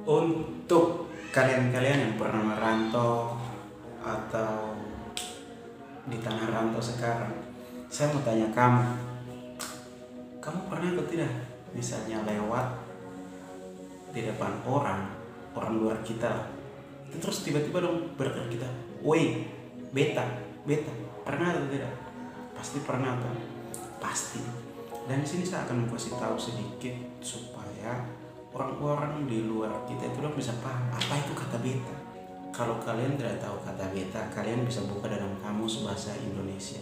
Untuk kalian-kalian yang pernah merantau atau di tanah rantau sekarang, saya mau tanya kamu pernah atau tidak misalnya lewat di depan orang luar kita, itu terus tiba-tiba dong berkata kita, woi, beta, pernah atau tidak? Pasti pernah kan? Pasti. Dan di sini saya akan kasih tahu sedikit supaya orang-orang di luar kita itu dong bisa paham apa itu kata beta. Kalau kalian tidak tahu kata beta, kalian bisa buka dalam kamus bahasa Indonesia.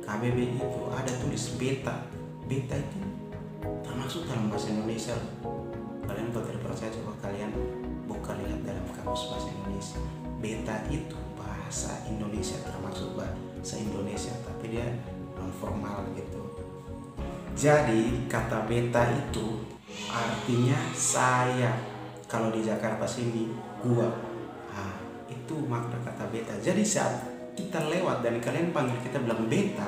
KBBI itu ada tulis beta. Beta itu termasuk dalam bahasa Indonesia. Kalian kalau tidak percaya coba kalian buka lihat dalam kamus bahasa Indonesia. Beta itu bahasa Indonesia, termasuk bahasa Indonesia, tapi dia non formal gitu. Jadi kata beta itu artinya saya. Kalau di Jakarta sini gua. Itu makna kata beta. Jadi saat kita lewat dan kalian panggil kita bilang beta,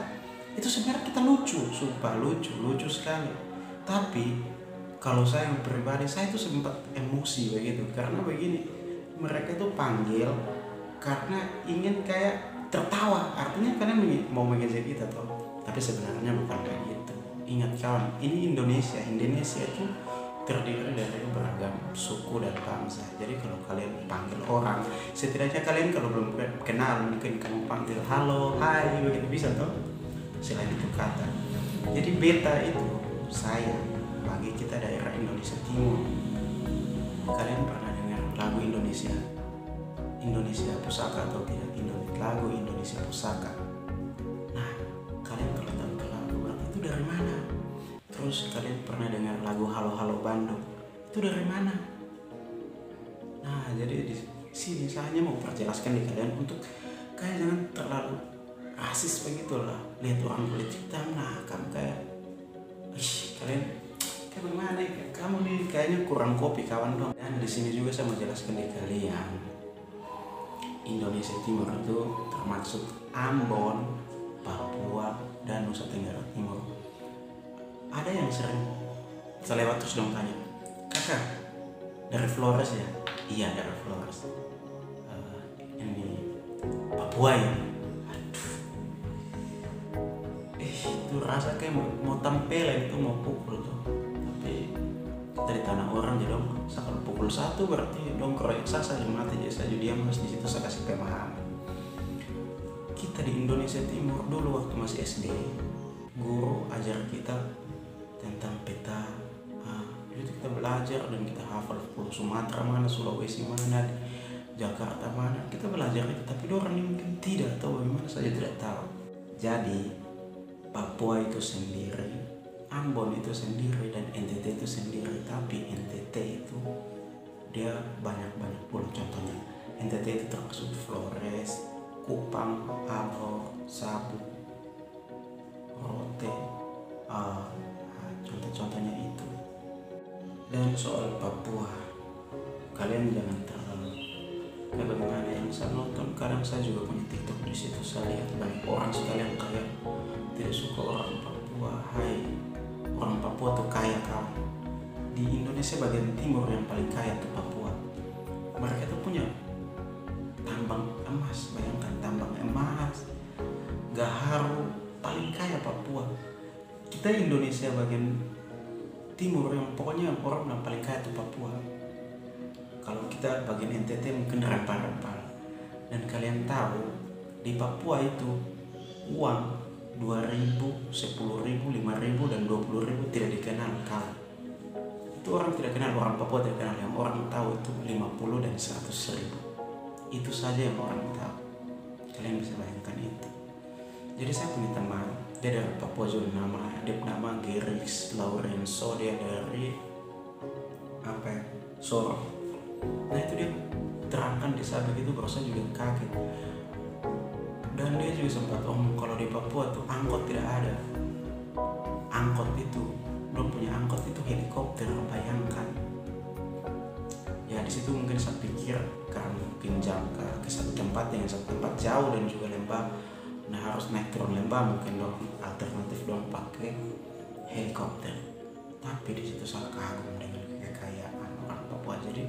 itu sebenarnya kita lucu, sumpah lucu sekali. Tapi kalau saya yang pribadi, saya itu sempat emosi begitu, karena begini, mereka itu panggil karena ingin kayak tertawa, artinya kalian mau mengejek kita toh, tapi sebenarnya bukan kayak gitu. Ingat kawan, ini Indonesia itu terdiri dari beragam suku dan bangsa. Jadi kalau kalian panggil orang, setidaknya kalian kalau belum kenal, mungkin kamu panggil halo, hai, begitu bisa toh, selain itu kata. Jadi beta itu saya bagi kita daerah Indonesia Timur. Kalian pernah dengar lagu Indonesia Pusaka atau tidak? Lagu Indonesia Pusaka. Nah, kalian kalau tahu itu lagu berarti itu dari mana? Terus kalian pernah dengar lagu Halo Halo Bandung? Itu dari mana? Nah, jadi di sini saya hanya mau perjelaskan di kalian untuk kayak jangan terlalu rasis begitulah. Lihat orang kulit hitam, nah kamu kayak kalian kayak bagaimana ya? Kamu nih kayaknya kurang kopi kawan dong. Dan di sini juga saya mau jelaskan di kalian, Indonesia Timur itu termasuk Ambon, Papua, dan Nusa Tenggara Timur. Ada yang sering saya lewat terus dong tanya, kakak dari Flores ya? Iya dari Flores. Ini Papua ya? Aduh, itu rasa kayak mau tampil itu mau pukul tuh. Tapi kita di tanah orang jadi dong, saya kalau pukul satu berarti dong keroyak saya mati, jadi saya diam harus di situ saya kasih pemahaman. Kita di Indonesia Timur dulu waktu masih SD, guru ajar kita tentang peta. Jadi kita belajar dan kita hafal Pulau Sumatera mana, Sulawesi mana, Jakarta mana, kita belajar itu. Tapi orang ini mungkin tidak tahu bagaimana, saja tidak tahu. Jadi Papua itu sendiri, Ambon itu sendiri, dan NTT itu sendiri. Tapi NTT itu dia banyak pulau. Contohnya NTT itu termasuk Flores, Kupang, Alor, Sabu, Rote, contoh-contohnya itu. Dan soal Papua, kalian jangan terlalu kayak bagaimana yang saya nonton. Kadang saya juga punya TikTok di situ, saya lihat banyak orang sekalian kayak tidak suka orang Papua. Hai, orang Papua tuh kaya kawan. Di Indonesia bagian timur yang paling kaya tuh Papua. Mereka tuh punya tambang emas, bayangkan tambang emas, gaharu, paling kaya Papua. Kita Indonesia bagian timur yang pokoknya orang yang paling kaya itu Papua. Kalau kita bagian NTT mungkin rempah-rempah. Dan kalian tahu di Papua itu uang 2.000, 10.000, 5.000 dan 20.000 tidak dikenal kawan. Itu orang tidak kenal, orang Papua tidak kenal. Yang orang tahu itu 50 dan 100.000. Itu saja yang orang tahu. Kalian bisa bayangkan itu. Jadi saya punya teman, dia dari Papua juga, nama Gerix Laurenso, dia dari Sorong. Nah itu dia terangkan di saat begitu, baru saya juga kaget. Dan dia juga sempat kalau di Papua tuh angkot tidak ada. Angkot itu belum punya angkot, itu helikopter, bayangkan. Ya di situ mungkin saya pikir karena mungkin jam ke satu tempat dengan satu tempat jauh dan juga lembab. Nah harus naik turun lembah, mungkin dong alternatif dong pakai helikopter. Tapi di situ saya kagum dengan kekayaan orang Papua. Jadi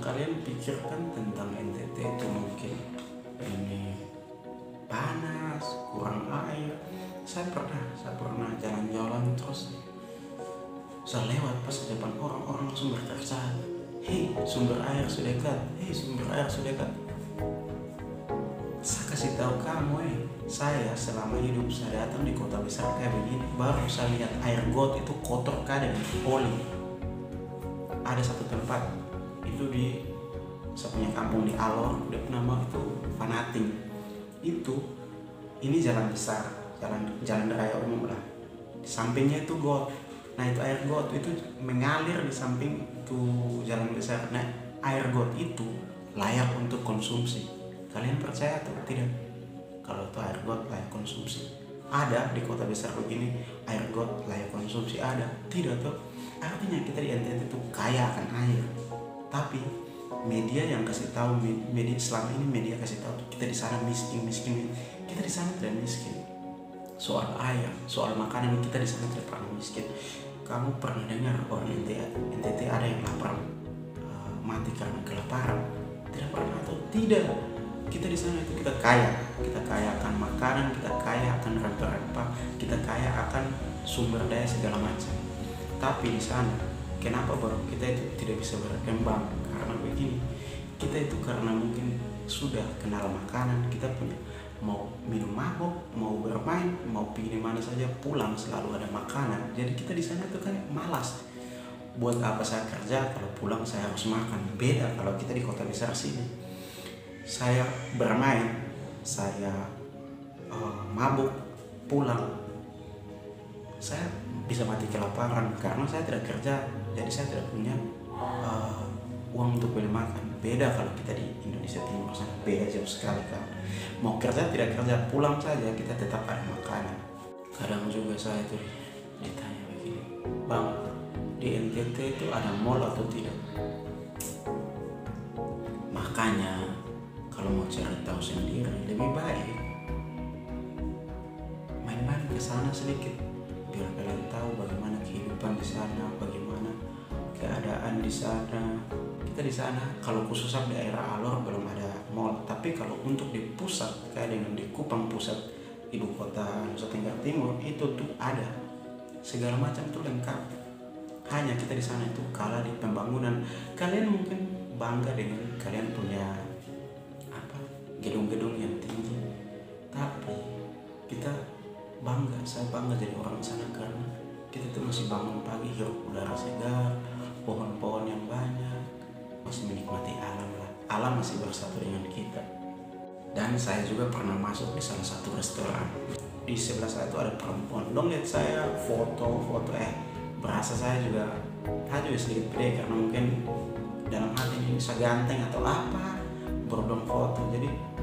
kalian pikirkan tentang NTT itu mungkin ini panas, kurang air. Saya pernah jalan-jalan terus saya lewat pas di depan orang langsung berkata, hei sumber air sudah dekat, hei sumber air sudah dekat. Saya kasih tahu kamu, saya selama hidup saya datang di kota besar kayak begini, baru saya lihat air got itu kotor kadang oli. Ada satu tempat itu di saya punya kampung di Alor, dia nama itu Fanating. Ini jalan besar, jalan raya umum lah. Di sampingnya itu got. Nah itu air got itu mengalir di samping itu jalan besar. Nah air got itu layak untuk konsumsi. Kalian percaya atau tidak? Kalau itu air got layak konsumsi, ada di kota besar begini air got layak konsumsi ada? Tidak tuh. Artinya kita di NTT itu kaya akan air, tapi media yang kasih tahu, media selama ini media kasih tahu kita di sana miskin. Kita di sana tidak miskin. Soal air, soal makanan kita di sana tidak pernah miskin. Kamu pernah dengar orang NTT ada yang lapar mati karena kelaparan? Tidak pernah atau tidak? Kita di sana itu kita kaya akan makanan, kita kaya akan rempah-rempah, kita kaya akan sumber daya segala macam. Tapi di sana kenapa baru kita itu tidak bisa berkembang? Karena begini, kita itu karena mungkin sudah kenal makanan, kita punya mau minum mabok, mau bermain, mau pergi mana saja pulang selalu ada makanan. Jadi kita di sana itu kan malas. Buat apa saya kerja kalau pulang saya harus makan? Beda kalau kita di kota besar sini. Saya bermain, saya mabuk, pulang, saya bisa mati kelaparan karena saya tidak kerja. Jadi saya tidak punya uang untuk beli makan. Beda kalau kita di Indonesia Timur sana, beda jauh sekali kan. Mau kerja tidak kerja, pulang saja kita tetap ada makanan. Kadang juga saya itu ditanya begini, bang, di NTT itu ada mall atau tidak? Makanya kalau mau cari tahu sendiri lebih baik main-main ke sana sedikit biar kalian tahu bagaimana kehidupan di sana, bagaimana keadaan di sana. Kita di sana kalau khususnya di daerah Alor belum ada mall, tapi kalau untuk di pusat kayak dengan di Kupang pusat ibu kota Nusa Tenggara Timur itu tuh ada segala macam tuh lengkap. Hanya kita di sana itu kalah di pembangunan. Kalian mungkin bangga dengan kalian punya gedung-gedung yang tinggi, tapi saya bangga jadi orang sana karena kita tuh masih bangun pagi, hirup udara segar, pohon-pohon yang banyak, masih menikmati alam lah. Alam masih bersatu dengan kita. Dan saya juga pernah masuk di salah satu restoran. Di sebelah saya itu ada perempuan. Dong lihat saya foto-foto, berasa saya juga sedikit pede karena mungkin dalam hati ini saya ganteng atau apa, berdong foto. Jadi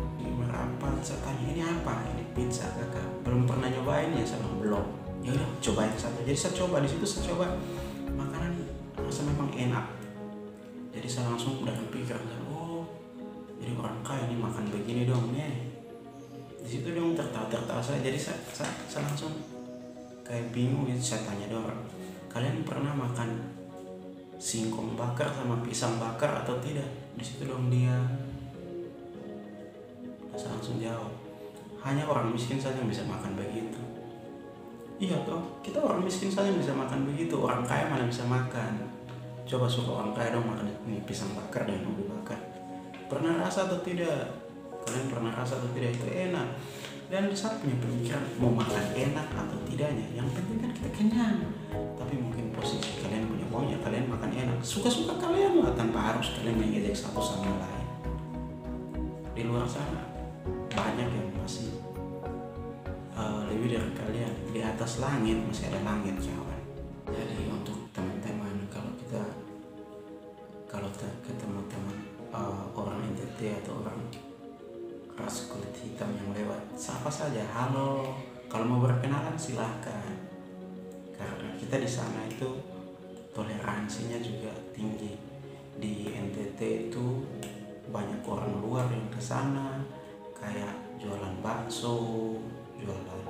apa? Saya tanya ini apa? Ini pizza kakak. Belum pernah nyobain ya, saya belum. Ya udah cobain satu. Jadi saya coba di situ, saya coba makanan rasa memang enak. Jadi saya langsung udah pikir, oh jadi orang kaya ini makan begini dong ya. Di situ dong tertawa saya. Jadi saya langsung kayak bingung gitu. Saya tanya dong, kalian pernah makan singkong bakar sama pisang bakar atau tidak? Di situ dong dia. Saya langsung jawab, hanya orang miskin saja yang bisa makan begitu. Iya toh, kita orang miskin saja yang bisa makan begitu, orang kaya mana bisa makan. Coba suruh orang kaya dong makan ini pisang bakar dan ubi bakar. Pernah rasa atau tidak? Kalian pernah rasa atau tidak itu enak? Dan saya punya pemikiran mau makan enak atau tidaknya, yang penting kan kita kenyang. Tapi mungkin posisi kalian punya uang ya kalian makan enak, suka-suka kalian lah tanpa harus kalian mengejek satu sama lain. Di luar sana banyak yang masih lebih dari kalian. Di atas langit masih ada langit kawan. Jadi untuk teman-teman, kalau ketemu teman orang NTT atau orang ras kulit hitam yang lewat, sapa saja, halo. Kalau mau berkenalan silahkan. Karena kita di sana itu toleransinya juga tinggi. Di NTT itu banyak orang luar yang ke sana kayak jualan bakso, jualan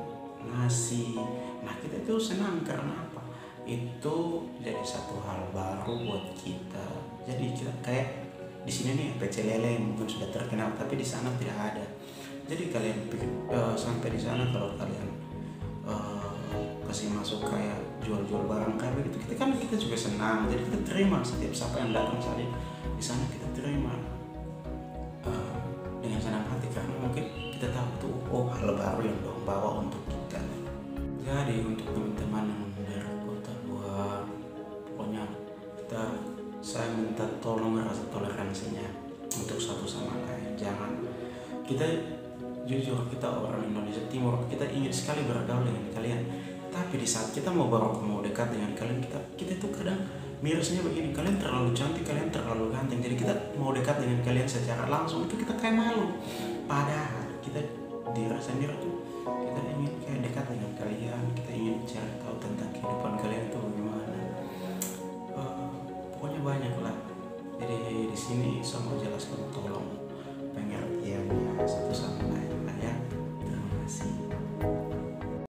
nasi. Nah kita itu senang karena apa? Itu jadi satu hal baru buat kita. Jadi kita kayak di sini nih pecel lele mungkin sudah terkenal, tapi di sana tidak ada. Jadi kalian sampai di sana kalau kalian kasih masuk kayak jual-jual barang kayak begitu, kita juga senang. Jadi kita terima setiap siapa yang datang saja di sana, kita terima dengan senang hati, karena mungkin kita tahu tuh hal baru yang dong bawa untuk kita. Jadi untuk teman-teman yang dari kota luar, pokoknya saya minta tolong rasa toleransinya untuk satu sama lain. Jangan, kita jujur, kita orang Indonesia Timur, kita ingin sekali bergaul dengan kalian, tapi di saat kita mau dekat dengan kalian, kita tuh kadang mirisnya begini, kalian terlalu cantik, kalian terlalu ganteng, jadi kita mau dekat dengan kalian secara langsung itu kita kayak malu. Padahal kita diri sendiri tuh kita ingin kayak dekat dengan kalian, kita ingin cari tahu tentang kehidupan kalian tuh bagaimana.